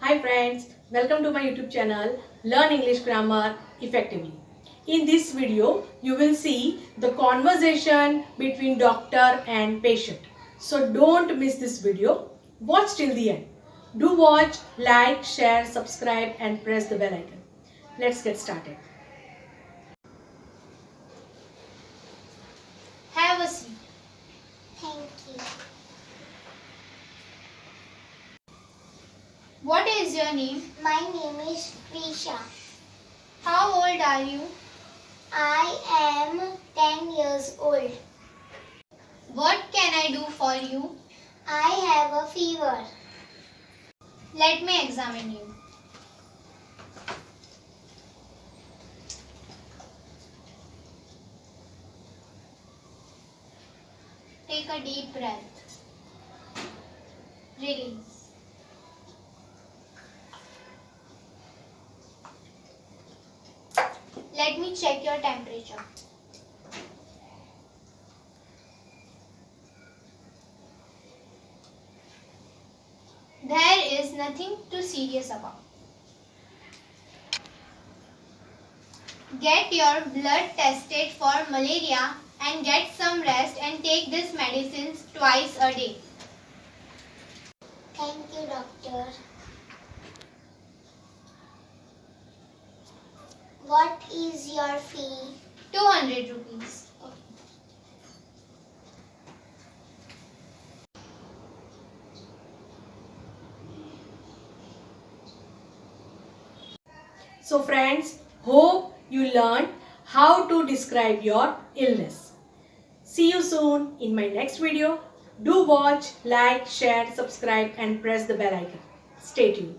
Hi friends, welcome to my YouTube channel Learn English Grammar Effectively. In this video, you will see the conversation between doctor and patient. So don't miss this video. Watch till the end. Do watch, like, share, subscribe and press the bell icon. Let's get started. Have a seat. Thank you. What is your name? My name is Prisha. How old are you? I am 10 years old. What can I do for you? I have a fever. Let me examine you. Take a deep breath. Release. Let me check your temperature. There is nothing too serious about. Get your blood tested for malaria and get some rest and take these medicines twice a day. Thank you, doctor. What is your fee? 200 rupees. So friends, hope you learned how to describe your illness. See you soon in my next video. Do watch, like, share, subscribe and press the bell icon. Stay tuned.